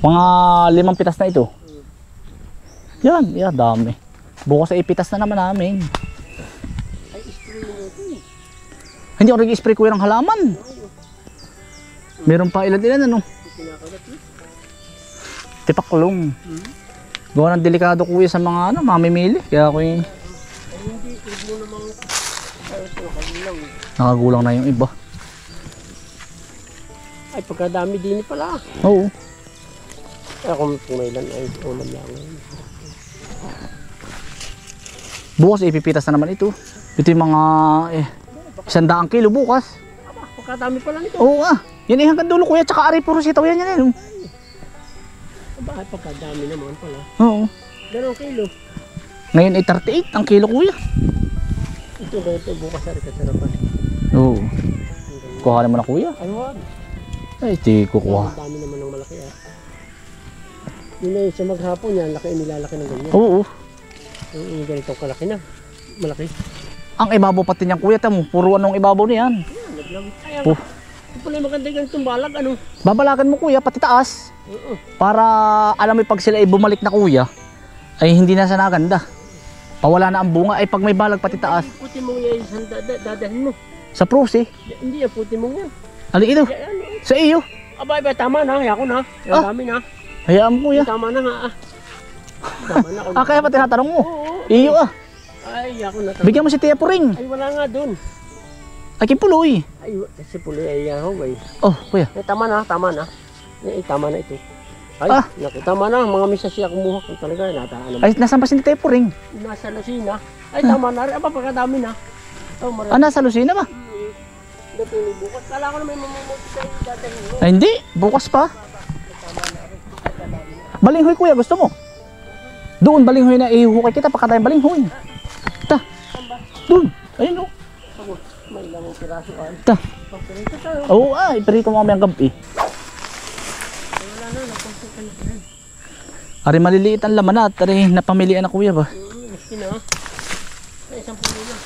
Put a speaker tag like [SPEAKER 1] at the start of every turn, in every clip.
[SPEAKER 1] Mga 5 pitas na ito. Yan, yan, dami. Bukas ay ipitas na naman namin.
[SPEAKER 2] Ay, spray mo ito eh.
[SPEAKER 1] Hindi ako nag-spray kuya ng halaman. Meron pa ilan-ilan ano.
[SPEAKER 2] Kinakagat eh.
[SPEAKER 1] Tipaklong. Gawa ng delikado kuya sa mga ano, mamimili. Kaya ako yung...
[SPEAKER 2] Ay, hindi. Huwag mo namang... Ay, ito, nakagulang.
[SPEAKER 1] Nakagulang na yung iba.
[SPEAKER 2] Ay, pagkadami din pala.
[SPEAKER 1] Oo.
[SPEAKER 2] Ay, kung may ilan ay ulam lang.
[SPEAKER 1] Bukas ipipitas na naman ito. Ito yung mga 100 kilo bukas.
[SPEAKER 2] Aba, pagkadami pala nito.
[SPEAKER 1] Oo ah. Yan hanggang dulo kuya. Tsaka ari puro sitaw yan yan.
[SPEAKER 2] Aba, ay, pagkadami naman pala.
[SPEAKER 1] Oo.
[SPEAKER 2] 2 kilo.
[SPEAKER 1] Ngayon ay 38 ang kilo kuya.
[SPEAKER 2] Ito daw ito, bukas ay kasarapan.
[SPEAKER 1] Oo. Kuha naman na kuya.
[SPEAKER 2] Ay, wag.
[SPEAKER 1] Ay, di kukuha.
[SPEAKER 2] Ang dami naman ng malaki ah. Yun ay sa maghapon yan, laki nilalaki ng ganyan.
[SPEAKER 1] Oo.
[SPEAKER 2] Yung ganitong kalaki na. Malaki.
[SPEAKER 1] Ang ibabaw pati niyang kuya. Tamo, puro anong ibabaw niyan.
[SPEAKER 2] Ayan, naglamit. Ay,
[SPEAKER 1] Oh.
[SPEAKER 2] ito pala yung maganda ganitong balag, ano?
[SPEAKER 1] Babalakan mo kuya, pati taas.
[SPEAKER 2] Oo.
[SPEAKER 1] Para alam mo pag sila ay bumalik na kuya, ay hindi na sana ganda. Pawala na ang bunga. Ay pag may balag pati taas.
[SPEAKER 2] Puti mong yan, isang dadahin mo.
[SPEAKER 1] Sa prusi.
[SPEAKER 2] Hindi yan, puti mong yan.
[SPEAKER 1] Ano ito?
[SPEAKER 2] Yan,
[SPEAKER 1] Sa iyo.
[SPEAKER 2] aba, tama na, hayako na. Ang dami na.
[SPEAKER 1] Hayaan mo kuya.
[SPEAKER 2] Tama na nga ah. Tama na.
[SPEAKER 1] Ah, kaya pa tinatanong mo.
[SPEAKER 2] Oo.
[SPEAKER 1] Iyo ah.
[SPEAKER 2] Ay, hayako na.
[SPEAKER 1] Bigyan mo si Tia Puring.
[SPEAKER 2] Ay, wala nga dun.
[SPEAKER 1] Ay kipuloy.
[SPEAKER 2] Ay, kasi puloy ay yaho ay.
[SPEAKER 1] Oh kuya.
[SPEAKER 2] Eh, tama na, tama na. Eh, tama na ito. Ay,
[SPEAKER 1] Ah.
[SPEAKER 2] naku, tama na. Mga misa siya kumuha kung talaga. Nataan naman.
[SPEAKER 1] Ay nasan pa si Tia Puring?
[SPEAKER 2] Nasa Lucina. Ay, tama na rin. Aba, pagkadami na. Oh, marami.
[SPEAKER 1] Ah, nasa Lucina ba?
[SPEAKER 2] Natuloy bukas. Kala ko na may mamumuti sa iyo dadahin mo.
[SPEAKER 1] Ay hindi. Bukas pa. Balinghoy kuya, gusto mo? Doon balinghoy na ihukay kita pagka tayong balinghoy. Ta. Doon. Ayun o.
[SPEAKER 2] Ako, may lamang piraso ka.
[SPEAKER 1] Ta.
[SPEAKER 2] Pagpirito tayo.
[SPEAKER 1] Oo ah, iperito mo mamayang gabi.
[SPEAKER 2] Wala na, napunta na yan.
[SPEAKER 1] Ari maliliit ang laman at ari napamilian na kuya ba?
[SPEAKER 2] Miski na. Sa isang puno na.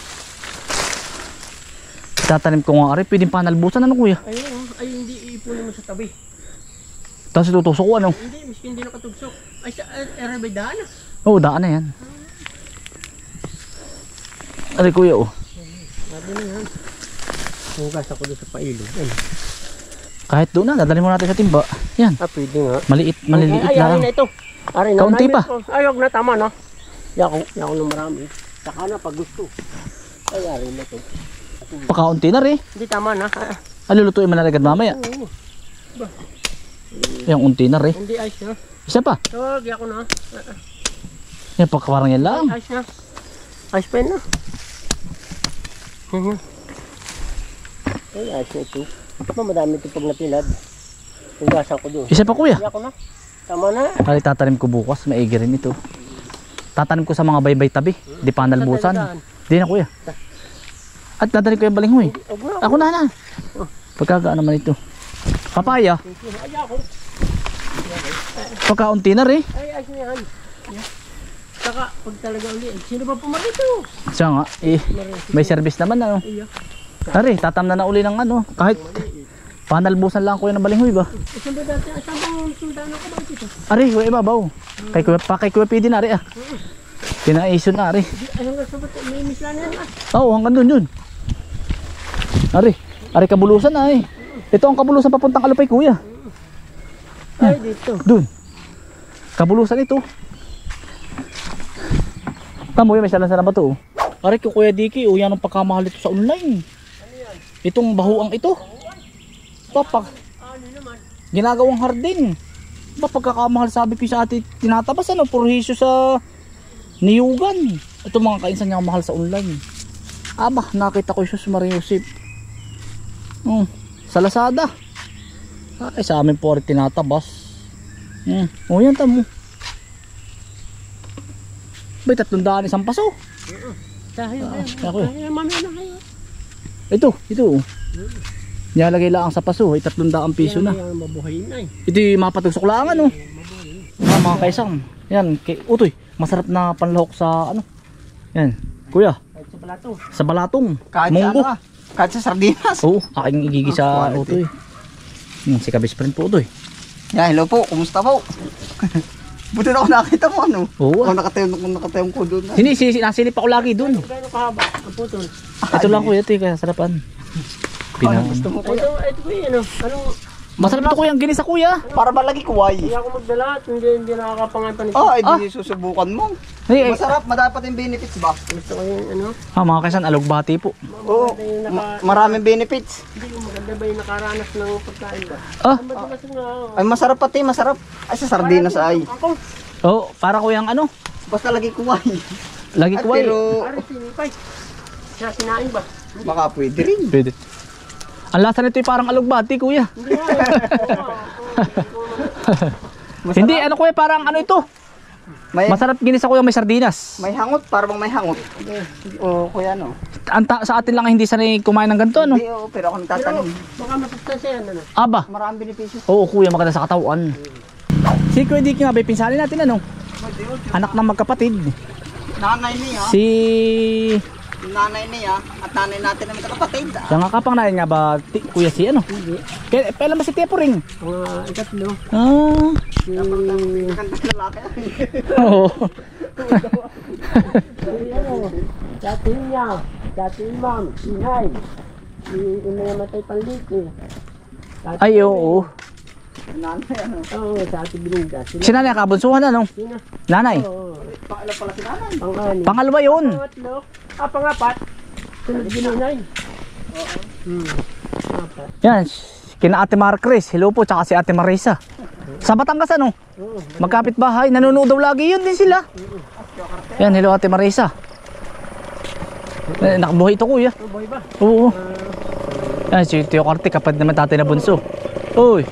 [SPEAKER 1] Tatanim ko nga ari, pwedeng panalbusan ano kuya?
[SPEAKER 2] Ayun, ay hindi iipunin mo sa tabi.
[SPEAKER 1] Tapos itutusok ko ano?
[SPEAKER 2] Hindi, miski hindi nakatugsok. Ay, sa may daan na.
[SPEAKER 1] Oo, daan na yan. Ari kuya oh.
[SPEAKER 2] Sabi na yan. Hugas ako doon sa pailog. Ay,
[SPEAKER 1] Kahit doon na, dadalhin mo natin sa timba. Yan,
[SPEAKER 2] pwede nga.
[SPEAKER 1] maliliit
[SPEAKER 2] Ay,
[SPEAKER 1] na
[SPEAKER 2] ay,
[SPEAKER 1] lang.
[SPEAKER 2] na ito. Ari na.
[SPEAKER 1] Kaunti pa.
[SPEAKER 2] Ay, wag na, tama na. Yako na marami. Saka na, pag gusto. Ay, ari na ito.
[SPEAKER 1] Pakaunti na rin.
[SPEAKER 2] Hindi, tama na.
[SPEAKER 1] Alulutuin mo na agad mamaya.
[SPEAKER 2] Oo.
[SPEAKER 1] Yung unti na rin.
[SPEAKER 2] Hindi, ayos na.
[SPEAKER 1] Isa pa.
[SPEAKER 2] Tawag, yako na.
[SPEAKER 1] Yan, pagkawarang yan lang.
[SPEAKER 2] Ayos na. Ayos pa yun na. Ay, ayos na ito. Madami ito pag napilad. Hugasan ko doon.
[SPEAKER 1] Isa pa kuya.
[SPEAKER 2] Yako na. Tama na.
[SPEAKER 1] Ay, tatanim ko bukas. Maigi rin ito. Tatanim ko sa mga baybay tabi. Di panalbusan. Di na kuya. At tatanim ko yung balinghoy.
[SPEAKER 2] Huwag na.
[SPEAKER 1] Ako na. Pagkagaan naman ito. Papaya.
[SPEAKER 2] Ay, ako.
[SPEAKER 1] Pagkaunti na rin.
[SPEAKER 2] Ay, ayos na yan. Saka, pag talaga ulit, sino ba pumarito?
[SPEAKER 1] Siya nga. May service naman ano.
[SPEAKER 2] Iya.
[SPEAKER 1] Tari, tatamnan na uli ng ano. Kahit panalbusan lang kuya ng balinghoy ba.
[SPEAKER 2] Saan ba dati? Saan ba sundano ko ba ito?
[SPEAKER 1] Ari, kuya ibabaw. Kay kuya pwede na ari ah. Pinaison na ari.
[SPEAKER 2] Ay, hanggang sa ba't may misla na yan ah.
[SPEAKER 1] Oo, hanggang dun yun. Ari kabulusan na eh. Ito ang kabulusan papuntang Alupay kuya.
[SPEAKER 2] Ay, dito.
[SPEAKER 1] Dun. Kabulusan ito. Tamo yun, may salansan na ba ito? Ari ko kuya Diki, yan ang pagkamahal ito sa online.
[SPEAKER 2] Ano yan?
[SPEAKER 1] Itong bahuang ito. Papak.
[SPEAKER 2] Ano naman?
[SPEAKER 1] Ginagawang hardin. Ba pagkakamahal sabi ko sa ate tinatabas ano, purhisyo sa niyugan. Ito mga kainsan niya mahal sa online. Aba, nakita ko yung Sus Maria Josep. Sa Lazada. Ay sa amin po rin tinatabas. O yan tamo. Bay 300 isang paso.
[SPEAKER 2] Dahil
[SPEAKER 1] ako eh.
[SPEAKER 2] Ay, mamaya na kayo.
[SPEAKER 1] Ito. Nilalagay lang sa paso, ay 300 piso na.
[SPEAKER 2] Yan, mabuhayin na eh.
[SPEAKER 1] Ito yung mapatugsok lang ano. Mga kaisang. Yan, utoy. Masarap na panlahok sa ano. Yan. Kuya,
[SPEAKER 2] Kahit sa palato.
[SPEAKER 1] sa balatong.
[SPEAKER 3] Kahit
[SPEAKER 1] Munggo.
[SPEAKER 3] sa ano, kahit sa sardinas.
[SPEAKER 1] Oo, aking igigisa utoy. Si kabis pa rin po utoy.
[SPEAKER 3] Yeah, hello po. Kumusta po? Buti na ako nakita mo ano.
[SPEAKER 1] Oo.
[SPEAKER 3] Nakatayong ko doon.
[SPEAKER 1] Nasilip ako lagi dun.
[SPEAKER 2] Gano'n kahaba? Ang putol.
[SPEAKER 1] Ito lang kuya, ito yung kasarapan.
[SPEAKER 3] Gusto mo kuya?
[SPEAKER 2] Ito ko yun, ano?
[SPEAKER 1] Masarap ito kuya, ang ginis sa kuya.
[SPEAKER 3] Para malagi kuway.
[SPEAKER 2] Hindi ako magdala at hindi nakakapangan pa nito.
[SPEAKER 3] Ay, di susubukan mo.
[SPEAKER 1] Hey,
[SPEAKER 3] Masarap, madapat yung benefits ba?
[SPEAKER 2] Gusto ko yung ano?
[SPEAKER 1] mga kaisan, alugbati po.
[SPEAKER 3] Oo, maraming benefits.
[SPEAKER 2] Hindi ko maganda ba yung nakaranas ng pagkain ba?
[SPEAKER 1] Ah,
[SPEAKER 2] Madalas nga.
[SPEAKER 3] Ay, masarap pati, masarap. Ay, sa sardinas ay.
[SPEAKER 2] Ako,
[SPEAKER 1] oh, para kuyang ano,
[SPEAKER 3] Basta lagi kuway.
[SPEAKER 1] lagi
[SPEAKER 3] Ay,
[SPEAKER 1] kuway.
[SPEAKER 3] pero
[SPEAKER 2] pare sinipay. Siya sinain ba?
[SPEAKER 3] baka pwede rin.
[SPEAKER 1] Pwede. Ang lasa nito ay parang alugbati kuya.
[SPEAKER 2] Hindi nga.
[SPEAKER 1] Hindi, ano kuya, parang ano ito.
[SPEAKER 3] May,
[SPEAKER 1] Masarap ginis sa kuya, may sardinas.
[SPEAKER 3] may hangot, para bang may hangot. Oo, kuya no.
[SPEAKER 1] Sa atin lang hindi sanay kumain ng ganito, ano?
[SPEAKER 3] Hindi, oo, pero ako nagtatanong.
[SPEAKER 2] Baka masustansya yan, ano?
[SPEAKER 1] Aba,
[SPEAKER 3] Maraming benepisyo.
[SPEAKER 1] oo kuya, maganda sa katawan. Si Kuya Dicky nga, bay, pinsanin natin ano? Anak ng magkapatid.
[SPEAKER 3] Nanay niya,
[SPEAKER 1] Si...
[SPEAKER 3] nanay niya, at nanay natin naman kapatid.
[SPEAKER 1] Siya nga kapang natin nga ba, kuya si ano?
[SPEAKER 2] Hindi.
[SPEAKER 1] Kailan ba si Tepo Ring?
[SPEAKER 2] Mga ikatlo.
[SPEAKER 1] Ah,
[SPEAKER 2] Si...
[SPEAKER 3] Ganda lalaki.
[SPEAKER 1] oo.
[SPEAKER 2] Dati niya. Dati ma'am. Sinay. Si inayamatay panliki.
[SPEAKER 1] Ay, oo.
[SPEAKER 3] Nanay, ano.
[SPEAKER 2] Oo, sa ati Bilinda.
[SPEAKER 1] Si nanay kabunsuhan ano?
[SPEAKER 2] Sino?
[SPEAKER 1] Nanay.
[SPEAKER 2] Oo.
[SPEAKER 3] Pangalan pala si nanay.
[SPEAKER 2] Pang-ani.
[SPEAKER 1] Pangalawa yun.
[SPEAKER 2] Pangatlo. Pangapat. Sunod ginunay. Oo. Apat.
[SPEAKER 1] Yan, kina Ate Marcris. Hello po, tsaka si Ate Marisa. Sa Batangas ano?
[SPEAKER 2] Oo.
[SPEAKER 1] Magkapit bahay. Nanonood daw lagi yun din sila. Yan, hello Ate Marisa. Nakabuhay ito kuya.
[SPEAKER 2] Oh, boy ba?
[SPEAKER 1] Oo. Yan, si Tio Karte, kapatid naman tatay na bunso. Uy.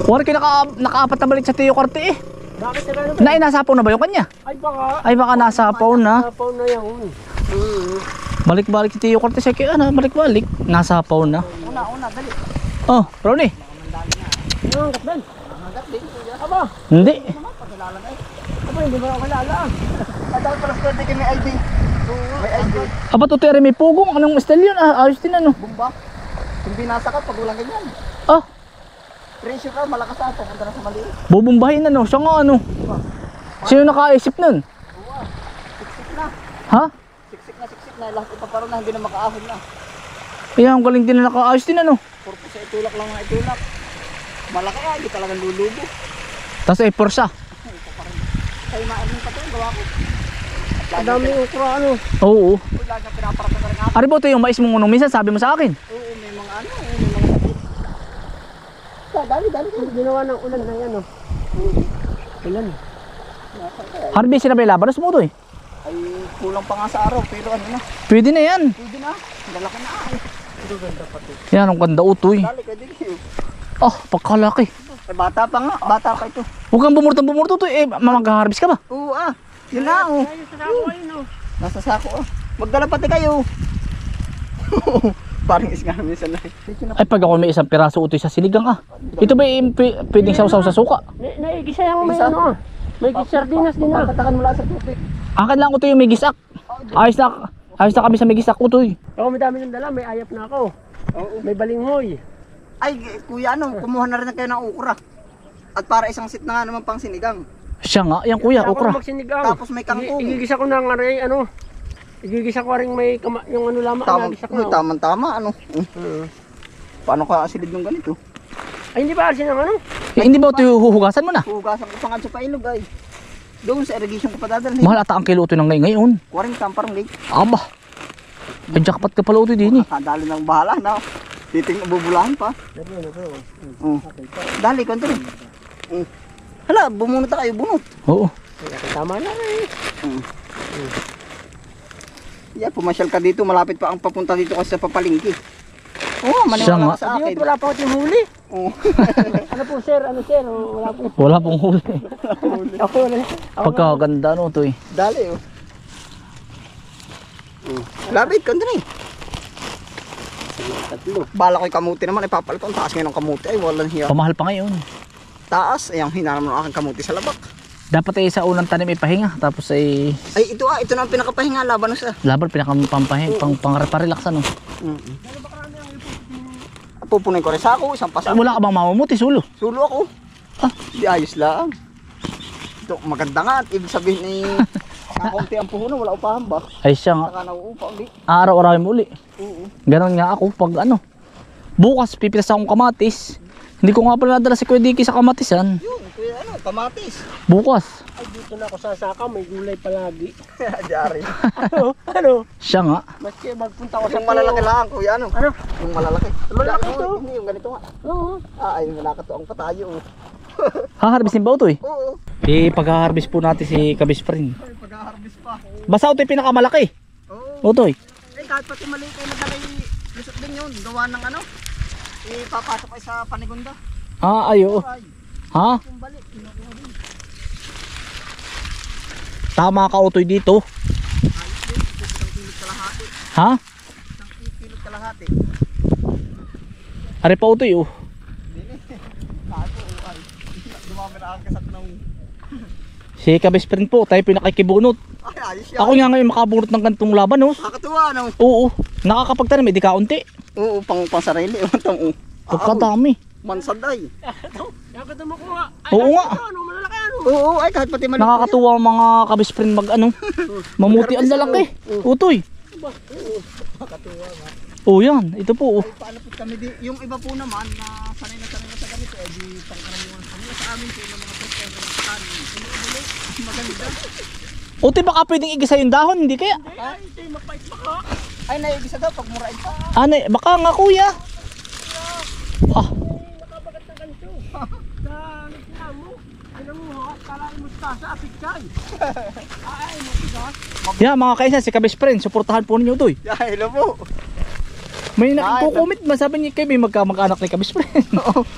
[SPEAKER 1] Wala kayo nakaapat na balik sa Tio Karte eh.
[SPEAKER 2] Bakit na gano'n ba?
[SPEAKER 1] Nasapaw na ba yung kanya?
[SPEAKER 2] Ay baka
[SPEAKER 1] Nasapaw na.
[SPEAKER 2] napaw na yun.
[SPEAKER 1] Balik-balik si Tio Karte sa kaya na, balik-balik. Nasapaw na.
[SPEAKER 3] Una, dali.
[SPEAKER 1] Oh, Ronnie.
[SPEAKER 2] Ano ang katban? Aba,
[SPEAKER 1] Hindi.
[SPEAKER 2] aba hindi ba ako kalala?
[SPEAKER 3] Adal pala swerte kay may ID. May ID.
[SPEAKER 1] Aba to tere may pugong. Anong style yun? Ayos din ano.
[SPEAKER 3] Bumba. Kung binasa ka, pag walang ganyan.
[SPEAKER 1] Ah,
[SPEAKER 3] Presyo ka, malakas ako. Punta na sa maliit.
[SPEAKER 1] bubumbahin ano. Siya nga ano. Sino nakaisip nun?
[SPEAKER 3] Siksik na.
[SPEAKER 1] Ha?
[SPEAKER 3] Siksik na. Lahat ipaparoon na, hindi na makaahon na.
[SPEAKER 1] Kaya ang galing din na nakaayos din ano.
[SPEAKER 3] Purpose sa itulak lang nga itulak. Malaki hindi talagang lulubo.
[SPEAKER 1] Tapos ay porsa.
[SPEAKER 3] Kaya maaaring pa ito, gawa ko.
[SPEAKER 2] Ang dami ukra ano.
[SPEAKER 1] Oo.
[SPEAKER 3] Lagi na pinaparata ka rin ako.
[SPEAKER 1] Ari ba ito yung mais mong unong minsan sabi mo sa akin?
[SPEAKER 3] Oo, may mga ano, may mga sakit. Dali.
[SPEAKER 2] Ang ginawa ng ulan na yan oh. Ulan.
[SPEAKER 1] Harbi sila ba yung laban? Sumudo eh.
[SPEAKER 3] Ay, kulang pa nga sa araw, pero ano na.
[SPEAKER 1] Pwede na yan.
[SPEAKER 3] Pwede na. Lalaki na ay.
[SPEAKER 1] Yan ang ganda utoy.
[SPEAKER 3] Dali ka din.
[SPEAKER 1] Oh, pagkalaki.
[SPEAKER 3] Ay, bata pa nga. Bata pa ito.
[SPEAKER 1] Huwag kang bumurtong utoy. Eh, mamag-harvest ka ba?
[SPEAKER 3] Oo Yun na oh.
[SPEAKER 2] Ayun sa sako ayun oh.
[SPEAKER 3] Nasa sako Magdala pati kayo. Parang isga minsan na.
[SPEAKER 1] Ay, pag ako may isang piraso utoy sa sinigang Ito ba yung pwedeng sausaw sa suka?
[SPEAKER 2] Naigisa yung may ano ah. May sardinas din ah.
[SPEAKER 3] Patatakan mo lang sa tubig.
[SPEAKER 1] Akin lang utoy yung may gisak. Ayos na kami sa may gisak utoy.
[SPEAKER 2] Ako may dami ng dala, may ayap na ako.
[SPEAKER 3] Oo.
[SPEAKER 2] May balinghoy.
[SPEAKER 3] Ay, kuya kumuha na rin kayo ng ukra. At para isang sit na nga naman pang sinigang.
[SPEAKER 1] Siya nga, yan kuya,
[SPEAKER 2] Ako
[SPEAKER 1] okra.
[SPEAKER 2] magsinigang.
[SPEAKER 3] Tapos may kangkong.
[SPEAKER 2] Igigisa ko na nga rin ano. Igigisa ko rin may yung ano lamang nagisa ko.
[SPEAKER 3] Tama ano. Paano ka asilid ng ganito?
[SPEAKER 2] Ay hindi ba alisin ng ano?
[SPEAKER 1] Eh, hindi ba ito huhugasan mo na?
[SPEAKER 3] Hugasan ko pa nga sa pailog ay. Doon sa irrigation ko pa dadalhin.
[SPEAKER 1] Mahal ata ang kilo utoy ng ngayon.
[SPEAKER 3] 40 parang late.
[SPEAKER 1] Aba. Ay, jackpot ka pala utoy din eh.
[SPEAKER 3] Dali ng bahala na. Titing bubulahan pa. Dali, konti rin. Hala, bumunot na kayo, bunot.
[SPEAKER 1] Oo.
[SPEAKER 2] Tama na eh.
[SPEAKER 3] Yeah, pumasyal ka dito, malapit pa ang papunta dito kasi sa papalingki. Oo,
[SPEAKER 1] Siya nga.
[SPEAKER 3] maniwala ka sa akin.
[SPEAKER 2] Wala pa yung huli.
[SPEAKER 3] Oo.
[SPEAKER 2] Ano po sir? Ano sir? Wala po.
[SPEAKER 1] Wala pong huli.
[SPEAKER 2] Ako wala.
[SPEAKER 1] Pagkaganda no utoy.
[SPEAKER 3] Dali, oh. Lapit, konti rin.
[SPEAKER 2] Tatlo.
[SPEAKER 3] Bala ko yung kamuti naman, ipapalit ko. Ang taas ngayon ng kamuti, ay walang hiya.
[SPEAKER 1] Pamahal pa ngayon.
[SPEAKER 3] Taas, ay ang hinanam ng aking kamuti sa labak.
[SPEAKER 1] Dapat ay sa unang tanim ipahinga. Tapos ay
[SPEAKER 3] Ay, ito na ang pinakapahinga, laban na sa.
[SPEAKER 1] laban pinakapampahinga, pang relax ano.
[SPEAKER 3] Pupunin ko rin sa ako, isang pasang.
[SPEAKER 1] Wala ka bang mamumuti, sulo?
[SPEAKER 3] Sulo ako.
[SPEAKER 1] Ah.
[SPEAKER 3] Di ayos lang. Ito, maganda nga. At ibig sabihin ni kakunti ang puhunan, wala upahan ba?
[SPEAKER 1] Ay siya nga.
[SPEAKER 3] Saka nauupa ulit.
[SPEAKER 1] Araw-arawin mo uli.
[SPEAKER 3] Oo.
[SPEAKER 1] Ganon nga ako pag ano. Bukas pipilas akong kamatis. Hindi ko nga pala nadala si Kuya Dicky sa kamatisan.
[SPEAKER 3] Yun, kuya ano, kamatis.
[SPEAKER 1] Bukas.
[SPEAKER 2] Ay, dito na ako sasaka, may gulay palagi.
[SPEAKER 3] Diari.
[SPEAKER 2] Ano?
[SPEAKER 1] Siya nga.
[SPEAKER 2] Maski magpunta ako sa
[SPEAKER 3] Yung malalaki lang, kuya ano?
[SPEAKER 2] Ano?
[SPEAKER 3] Yung malalaki.
[SPEAKER 2] Malalaki
[SPEAKER 3] Dahil,
[SPEAKER 2] to?
[SPEAKER 3] Hindi, yung ganito nga.
[SPEAKER 2] Oo.
[SPEAKER 3] Ay, nakakatuang pa tayo.
[SPEAKER 1] Haharbisin ba ito eh?
[SPEAKER 3] Oo.
[SPEAKER 1] Pag-harvest po natin si Kabisprin.
[SPEAKER 3] Ay, pag-harvest pa.
[SPEAKER 1] Basta ito yung pinakamalaki.
[SPEAKER 3] Oo.
[SPEAKER 1] Utoy.
[SPEAKER 3] Eh, kahit pati mali kayo nadalay, lusot din yun. Gawa ng ano. Papasok ay sa panigunda.
[SPEAKER 1] Ayo.
[SPEAKER 3] Ay,
[SPEAKER 1] Ha?
[SPEAKER 3] yung balik, kinukuha din.
[SPEAKER 1] Tama ka Utoy dito.
[SPEAKER 3] Ayos din, isang kilot kalahati.
[SPEAKER 1] Ha?
[SPEAKER 3] Isang kilot kalahati.
[SPEAKER 1] Ari pa Utoy oh.
[SPEAKER 3] Kaso, ay. Dumami na ang kasat ng...
[SPEAKER 1] Si Kabisprin po, tayo pinakikibunot.
[SPEAKER 3] Ay, ayos yan.
[SPEAKER 1] Ako nga ngayon makabunot ng gantong laban oh.
[SPEAKER 3] Nakakatuwa, ano?
[SPEAKER 1] Oo. Nakakapagtanim, di kaunti.
[SPEAKER 3] Oo, pang sarili. Utang,
[SPEAKER 1] Pagkadami.
[SPEAKER 3] mansad ay.
[SPEAKER 2] Yakot mo ko nga.
[SPEAKER 1] Oo nga.
[SPEAKER 2] Ano, malalaki ano?
[SPEAKER 3] Oo, ay kahit pati mali.
[SPEAKER 1] Nakakatuwa ang mga Kabisprin mag ano. Mamuti ang lalaki. Utoy. Oh yan, ito po oh.
[SPEAKER 3] Ay, paano po kami di, yung iba po naman na sanay na sa ganito, eh di pangkaraniwan kanila sa amin po ng mga pagkakas ng kanin. Maganda.
[SPEAKER 1] Utoy baka pwedeng igisa yung dahon, hindi kaya?
[SPEAKER 2] Ay, ito yung mapait baka.
[SPEAKER 3] Ay, naibisa daw pag murain pa.
[SPEAKER 1] Ano, baka nga kuya. Ah,
[SPEAKER 2] Nakabagat ng ganito. Sa nagkina mo. Pinanguha, kalain mo sa apikyan. Ay, matigas.
[SPEAKER 1] yan mga kaisa, si Kabisprin, suportahan po ninyo Utoy.
[SPEAKER 3] Yeah, hello po.
[SPEAKER 1] May nagko-comment ba sabi niya kayo may magkamag-anak ni Kabisprin?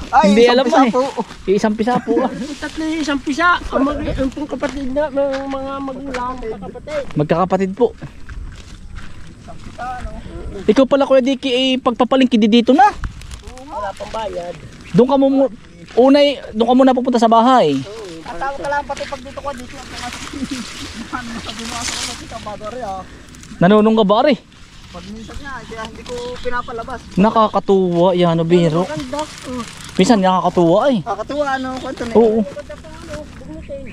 [SPEAKER 3] Ay,
[SPEAKER 1] Hindi
[SPEAKER 3] isang
[SPEAKER 1] alam
[SPEAKER 3] pisa
[SPEAKER 1] mo eh.
[SPEAKER 3] po.
[SPEAKER 1] Isang pisa po.
[SPEAKER 2] Tatlo yung isang pisa. Ang pong kapatid na, mga magulang, mga kapatid.
[SPEAKER 1] Magkakapatid po.
[SPEAKER 3] Isang pisa, ano?
[SPEAKER 1] Ikaw pala Kuya Dicky ay pagpapalingki dito na.
[SPEAKER 2] Wala pang bayad.
[SPEAKER 1] Doon ka mo doon ka muna pupunta sa bahay.
[SPEAKER 3] At tawag ka lang pati pag dito ko, dito ang mga ano sa binasa ko kasi kabagari ah.
[SPEAKER 1] Nanunong ka ba rin?
[SPEAKER 3] Pag minsan nga, kaya hindi ko pinapalabas.
[SPEAKER 1] Nakakatuwa yan, biro.
[SPEAKER 2] Ganda.
[SPEAKER 1] Minsan nakakatuwa ay.
[SPEAKER 3] Kakatuwa, ano, kwento na.
[SPEAKER 1] Oo.
[SPEAKER 2] Ganda pang ano, bumutin.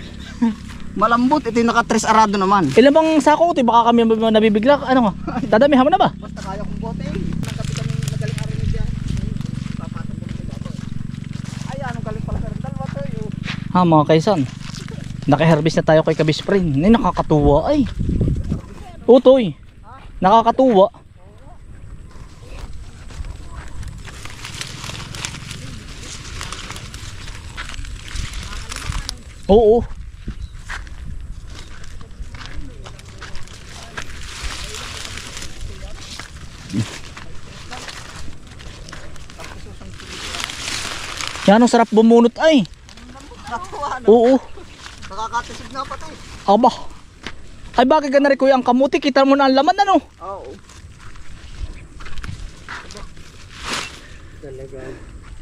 [SPEAKER 3] Malambot, ito yung naka-tres arado naman.
[SPEAKER 1] Ilan bang sako Utoy? Baka kami nabibigla. Ano nga? Dadamihan mo na ba?
[SPEAKER 3] Basta kaya kong bote. Nagkapi kami magaling arinig yan. Papatong ko na ito. Ay, anong galing pala sa dalawa to yun.
[SPEAKER 1] Ha mga kaisan. Naki-harvest na tayo kay Kabisprin. Ay nakakatuwa ay. Utoy. Nakakatuwa. Oo. Yan ang sarap bumunot ay.
[SPEAKER 3] Nakatuwa, ano.
[SPEAKER 1] Oo.
[SPEAKER 3] Nakakatisig na pati.
[SPEAKER 1] Aba. Ay bagay ka na rin kuya ang kamuti. Kita mo na ang laman ano.
[SPEAKER 3] Oo.
[SPEAKER 2] Talaga.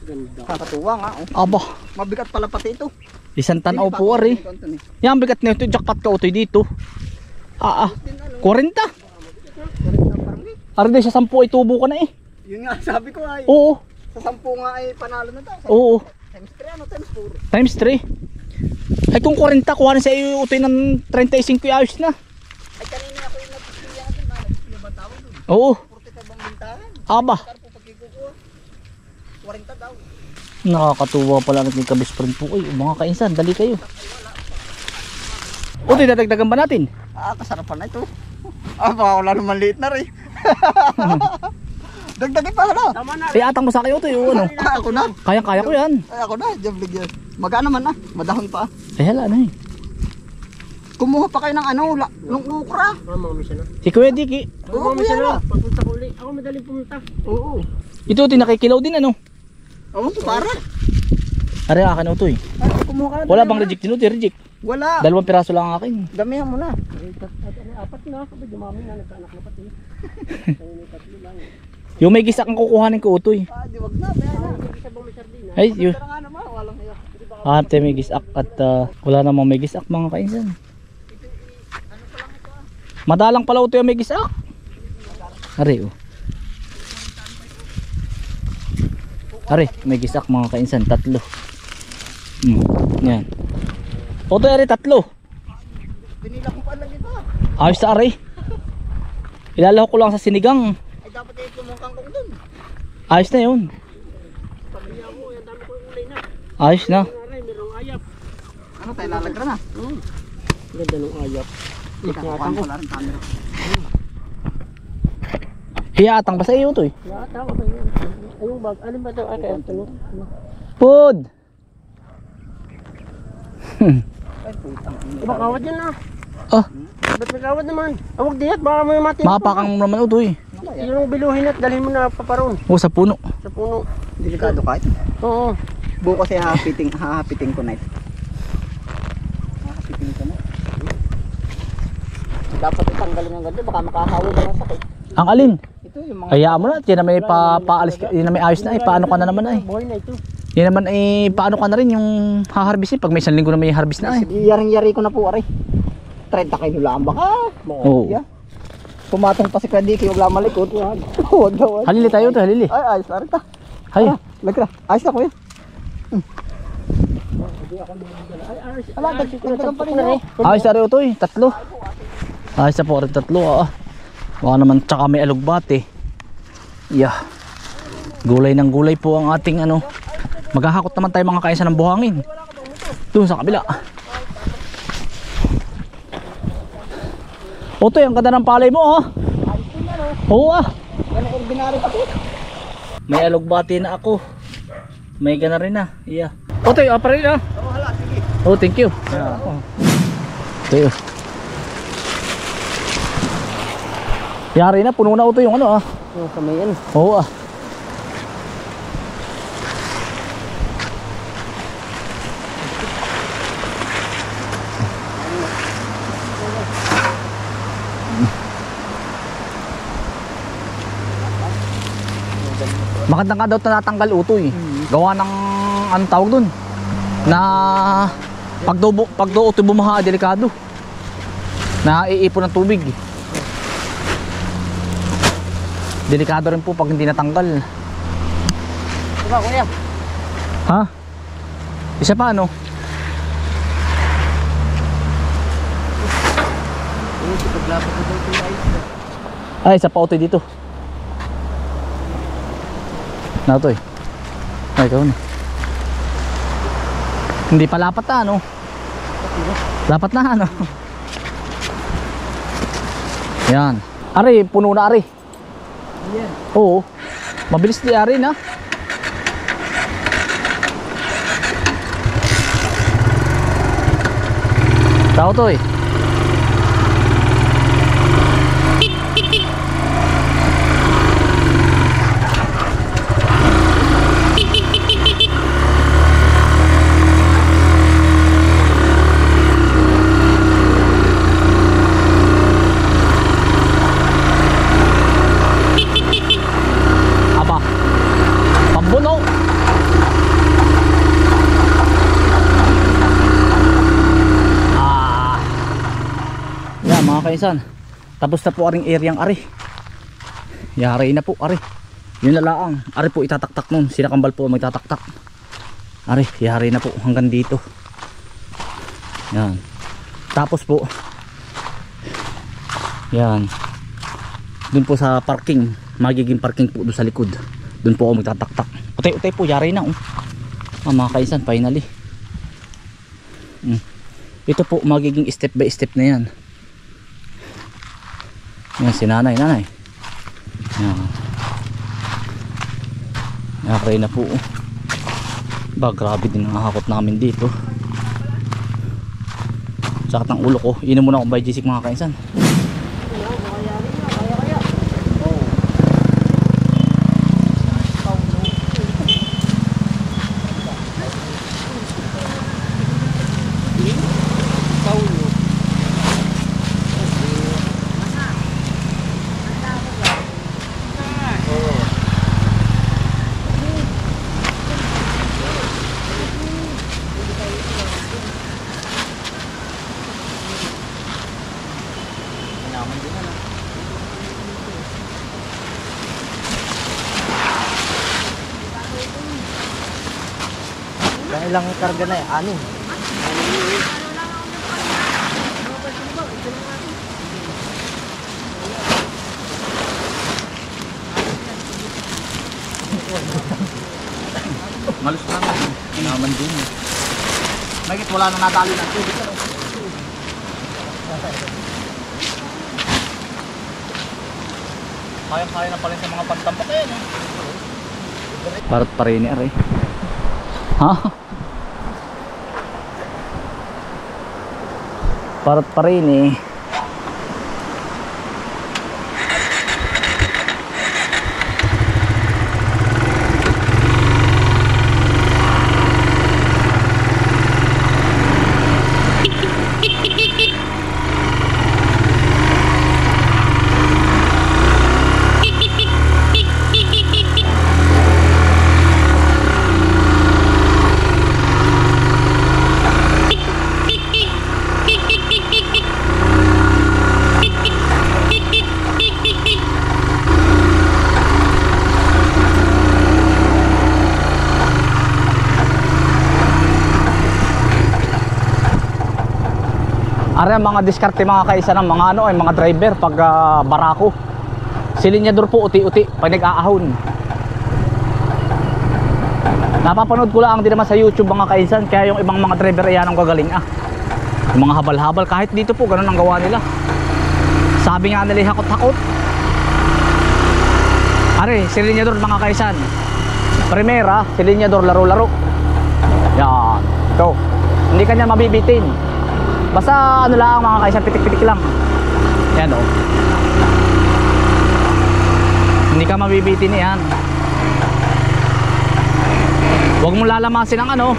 [SPEAKER 2] Ganda.
[SPEAKER 3] Nakakatuwa nga. Oh.
[SPEAKER 1] Aba.
[SPEAKER 3] Mabigat pala pati ito.
[SPEAKER 1] Isang tanaw po ari. Yan bigat na ito. Jackpot ka Utoy dito. 40. Ari din sa 10 ay tubo ka na eh.
[SPEAKER 3] Yun nga, sabi ko ay.
[SPEAKER 1] Oo.
[SPEAKER 3] Sa 10 nga ay panalo na daw.
[SPEAKER 1] Oo.
[SPEAKER 3] Times 3 ano, times 4.
[SPEAKER 1] Times 3. Ay kung 40 kuha sa iyo Utoy ng 35 ayos na.
[SPEAKER 3] Ay kanina ako yung nagpipilihan natin. Ano ba tawag doon?
[SPEAKER 1] Oo.
[SPEAKER 3] 40 bang bintahan?
[SPEAKER 1] Aba.
[SPEAKER 3] Karo po pagkikukuha. 40 daw.
[SPEAKER 1] Nakakatuwa pala ng Kabisprin po. Ay mga kainsan, dali kayo. Utoy, dadagdagan ba natin?
[SPEAKER 3] Kasarapan na ito. Baka wala naman liit na rin. Dagdagin pa hala.
[SPEAKER 2] Tama na.
[SPEAKER 1] Ay atang mo sa akin Utoy. Oo, ano?
[SPEAKER 3] Ako na.
[SPEAKER 1] Kaya ko yan.
[SPEAKER 3] Ay ako na, jablig yan. Magaan naman na, madahon pa.
[SPEAKER 1] Ay hala na eh.
[SPEAKER 3] Kumuha pa kayo ng ano, ng ukra.
[SPEAKER 2] Mga misa na.
[SPEAKER 1] Si Kuya Dicky.
[SPEAKER 3] Oo,
[SPEAKER 2] Mga misa
[SPEAKER 3] kuya.
[SPEAKER 2] na. Pagpunta ko ulit. Ako madaling pumunta.
[SPEAKER 3] Oo.
[SPEAKER 1] Ito Utoy, nakikilaw din ano.
[SPEAKER 3] Oo, para.
[SPEAKER 1] Ari akin Utoy.
[SPEAKER 3] Ay, kumuha ka na.
[SPEAKER 1] Wala bang reject din Utoy? Reject.
[SPEAKER 3] Wala.
[SPEAKER 1] 2 piraso lang ang akin.
[SPEAKER 3] Damihan mo na.
[SPEAKER 2] Apat na. Kapag dumami na, nagkaanak na pati. Kaya tatlo lang.
[SPEAKER 1] Yung may gisak ang kukuhanin ko Utoy.
[SPEAKER 3] Di wag na, bayan na.
[SPEAKER 2] Isa bang may sardina?
[SPEAKER 1] Ay, yun.
[SPEAKER 3] Tara nga naman, walang hiyak.
[SPEAKER 1] Ate may gisak at wala namang may gisak mga kainsan. Madalang pala Utoy ang may gisak. Ari oh. Are, may gisak mga kainsan, 3. Yan. Otoy, are, 3.
[SPEAKER 3] Pinila ko pa lang ito.
[SPEAKER 1] Ayos na, are. Ilalahok ko lang sa sinigang.
[SPEAKER 3] Ay dapat ay kumungkang kong dun.
[SPEAKER 1] Ayos na yun.
[SPEAKER 2] Pamilya mo, yan dami ko yung ulay na.
[SPEAKER 1] Ayos na.
[SPEAKER 2] Aray, merong ayap.
[SPEAKER 3] Ano tayo lalagra na?
[SPEAKER 2] Ganda ng ayap.
[SPEAKER 3] Ikakuhaan ko lang rin camera.
[SPEAKER 1] Hiyatang ba sa iyo to eh?
[SPEAKER 2] Yata ko ba yun? Ayong bag, alin ba ito? Ay, kaya ito.
[SPEAKER 1] Food!
[SPEAKER 3] Ay putang ina.
[SPEAKER 2] Iba kawad yan ah.
[SPEAKER 1] Oh,
[SPEAKER 2] Ba't may kawad naman? Awag dihat, baka may matin.
[SPEAKER 1] makapakang mo naman ito eh.
[SPEAKER 2] Yung biluhin at dalhin mo na paparoon
[SPEAKER 1] O, sa puno.
[SPEAKER 2] sa puno.
[SPEAKER 3] Delikado kahit.
[SPEAKER 2] Oo.
[SPEAKER 3] Bukas ay hahapiting ko na ito. Hahapiting ko na.
[SPEAKER 2] Dapat itanggalin ang ganda, baka makahawa ka ng sakit.
[SPEAKER 1] Ang alin?
[SPEAKER 3] Ito yung mga
[SPEAKER 1] Kaya mo na, yan na may paalis, yan na may ayos na eh. Paano ka na naman ay?
[SPEAKER 2] Buhay na ito.
[SPEAKER 1] Yan naman eh, paano ka na rin yung haharbisin pag may 1 linggo na may harvest na eh.
[SPEAKER 3] yaring-yari ko na po aray. 30 kayo lang baka.
[SPEAKER 1] Oo.
[SPEAKER 3] Yeah. Pumatong pa si Kwedi kayo wala malikot. Huwag daw.
[SPEAKER 1] Halili tayo to, halili.
[SPEAKER 3] Ay ayos na rin ta.
[SPEAKER 1] Hay.
[SPEAKER 3] Lagra. Ayos na kuya.
[SPEAKER 2] Ala, dagdagan pa rin eh.
[SPEAKER 1] Ayos na rin ito eh, 3. Ayos na po rin 3. Baka naman tsaka may alugbate. Yeah. Gulay ng gulay po ang ating ano. Maghahakot naman tayo mga kainsan ng buhangin. Doon sa kabila. Otoy, ang ganda ng palay mo oh. Oo ah.
[SPEAKER 3] Yan ang ordinary pa po.
[SPEAKER 1] May alugbate na ako. May gana rin na. Yeah. Otoy, pa rin ah.
[SPEAKER 3] Oh hala sige.
[SPEAKER 1] Oh, thank you. Yeah. Otoy. Yari na, puno na ito yung ano ah.
[SPEAKER 2] Yung kamay yan.
[SPEAKER 1] Oo ah. Magandang ka daw natanggal utoy. Gawa ng anong tawag dun? Na pagdo utoy bumaha, delikado. Na iipon ng tubig. Delikado rin po pag hindi natanggal.
[SPEAKER 2] Diba kuya?
[SPEAKER 1] Ha? Isa pa ano? Ay, isa pa utoy dito. Na ito eh. Ay, ikaw na. Hindi pa lapat na ano. Lapat na ano. Yan. Ari, puno na ari.
[SPEAKER 3] Yan.
[SPEAKER 1] Oo. Mabilis di ari na. Tao to eh. Aba. Pambuno. Yan mga kaisan. Tapos na po aring areang ari. Yari na po ari. Yun na lang. Ari po itataktak nun. Sinakambal po magtataktak. Ari, yari na po hanggang dito. Yan. Tapos po. Yan. Doon po sa parking. Magiging parking po doon sa likod. Doon po ako magtataktak. Utay-utay po, yari na. Mga kaisan, finally. Ito po magiging step by step na yan. Yan si nanay. Yan. Yari na po. Ba, grabe din ang hakot namin dito. Sakit ng ulo ko. Inom muna akong by Jessic mga kaisan.
[SPEAKER 3] ilang karga na eh? 6.
[SPEAKER 1] Malos na nga. Naman din. Bakit wala nang nadali ng tubig? Ano? Kaya-kaya na pala sa mga pantampak yan. Parot pa rin eh. Ha? Parot pa rin eh. Are mga diskarte mga kaisa ng mga ano ay mga driver pag barako. Silinyador po uti-uti pag nag-aahon. Napapanood ko lang din naman sa YouTube mga kaisan, kaya yung ibang mga driver ay anong gagaling yung mga habal-habal kahit dito po ganun ang gawa nila. Sabi nga nila hakot-hakot. Are silinyador mga kaisan. Primera, silinyador laro-laro. Yan. Ito. Hindi kanya mabibitin. Basta ano lang mga kaisa, pitik-pitik lang. Yan o. Hindi ka mabibitin yan. Huwag mo lalamasin ang ano,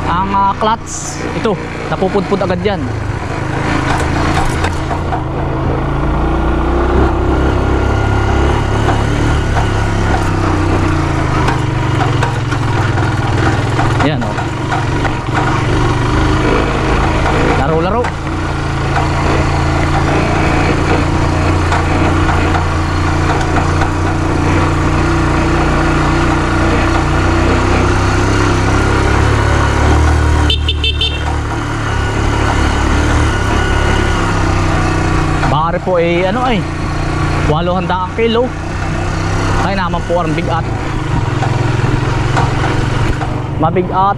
[SPEAKER 1] ang clutch. Ito, napupudpud agad yan. Yan o. Laro-laro. Bari po ano 800 kilo. Ay naman po ang bigat. Mabigat.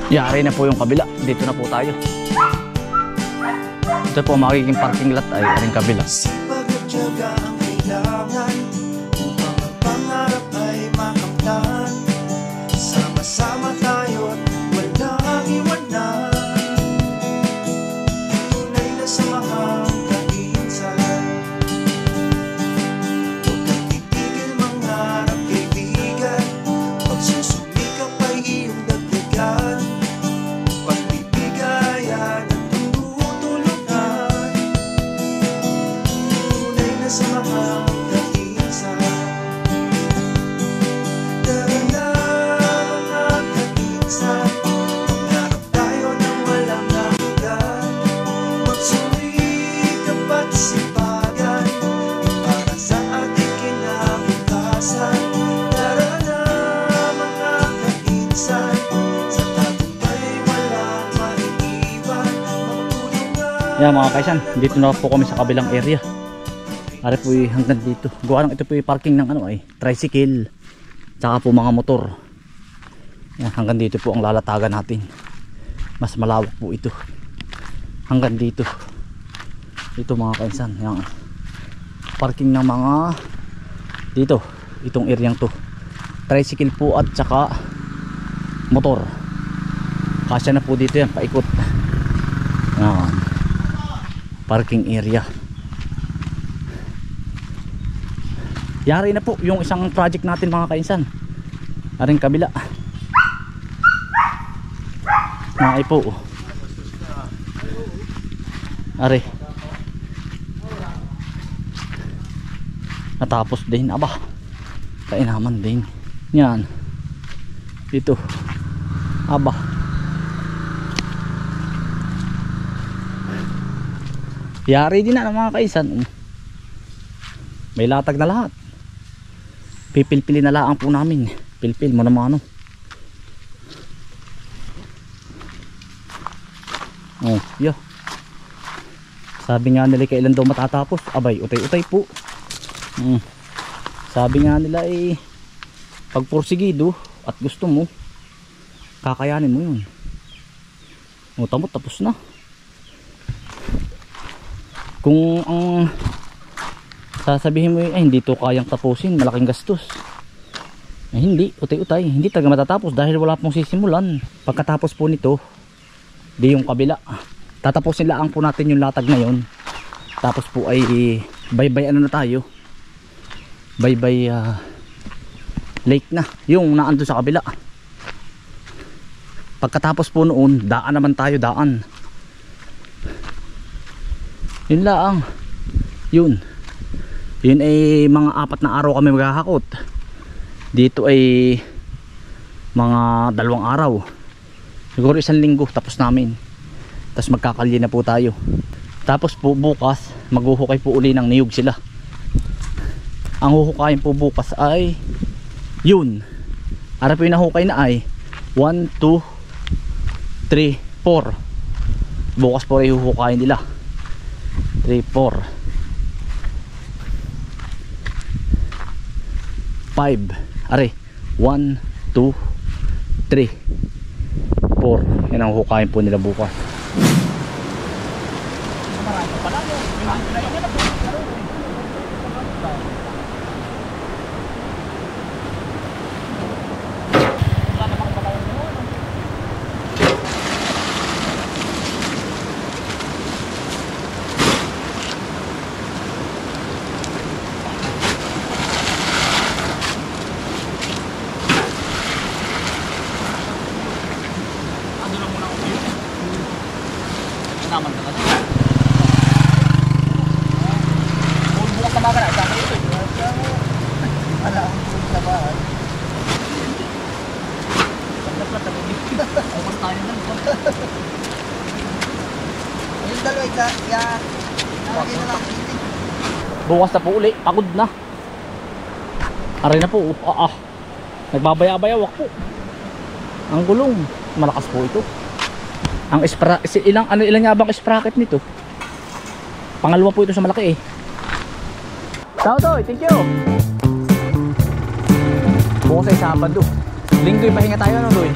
[SPEAKER 1] Yari na po yung kabila. Dito na po tayo. Ito po magiging parking lot ay aring kabila.
[SPEAKER 4] Sipag at tiyaga ang kailangan upang ang pangarap ay makamtan. Sama-sama tayo't walang iwanan. Tunay na samahang kainsan. Huwag kang titigil mangarap kaibigan. Pagsusumikap ay iyong dagdagan. Pagbibigayan at tutulungan. Tunay na samahang kainsan. Tara na mga kainsan, mangarap tayo ng walang hanggan. Magsumikap at sipagan para sa ating kinabukasan. Tara na mga kainsan, sa tagumpay walang maiiwan. Magtulungan.
[SPEAKER 1] Yan mga kaisan, dito na po kami sa kabilang area. Ari po hanggang dito. Gawa lang ito po parking ng ano tricycle. Tsaka po mga motor. Yan, hanggang dito po ang lalatagan natin. Mas malawak po ito. Hanggang dito. Ito mga kaisan, yan. Parking ng mga dito, itong area to. Tricycle po at tsaka motor. Kasya na po dito yan, paikot. Yan. Parking area. Yari na po yung isang project natin mga kainsan. Aring kabila. Naay po. Ari. Natapos din. Aba. Kainaman din. Yan. Ito. Aba. Yari din na ng mga kaisan. May latag na lahat. Pipilpilin na lang po namin. Pilpil mo naman ano. Oh, yeah. Sabi nga nila kailan daw matatapos. Abay, utay-utay po. Sabi nga nila pag porsigido at gusto mo, kakayanin mo yun. O tamo, tapos na. Kung ang sasabihin mo hindi to kayang tapusin, malaking gastos. Hindi, utay-utay. Hindi talaga matatapos dahil wala pong sisimulan. Pagkatapos po nito, di yung kabila. Tatapusin lang po natin yung latag na yun. Tapos po ay bye-bye ano na tayo. Bye-bye lake na. Yung naando sa kabila. Pagkatapos po noon, daan naman tayo, daan. Yun lang. Yun. Yun ay mga 4 na araw kami maghahakot. Dito ay mga 2 araw. Siguro 1 linggo tapos namin. Tapos magkakalye na po tayo. Tapos po bukas maghuhukay po uli ng niyog sila. Ang huhukayin po bukas ay yun. Ara po yung nahukay na ay 1, 2, 3, 4. Bukas po ay huhukayin nila 3, 4, 5. Are 1, 2, 3, 4. Yan ang hukayin po nila bukas. Naman ka kasi. Kung bukas na baga na, sabi ito. Wala akong tulog sa bahay. Pagdaplat na bumili. Opas tayo na.
[SPEAKER 3] Yung dalawa kaya nalagay na lang.
[SPEAKER 1] Bukas na po uli, pagod na. Aray na po, nagbabaya-bayawak po. Ang gulong, malakas po ito. Ang ilan nga bang sprocket nito? Pangalawa po ito sa malaki Tao to, thank you. Bukas ay Sabado. Linggo pahinga tayo no, Doy.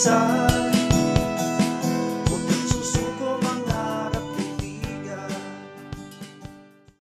[SPEAKER 4] sa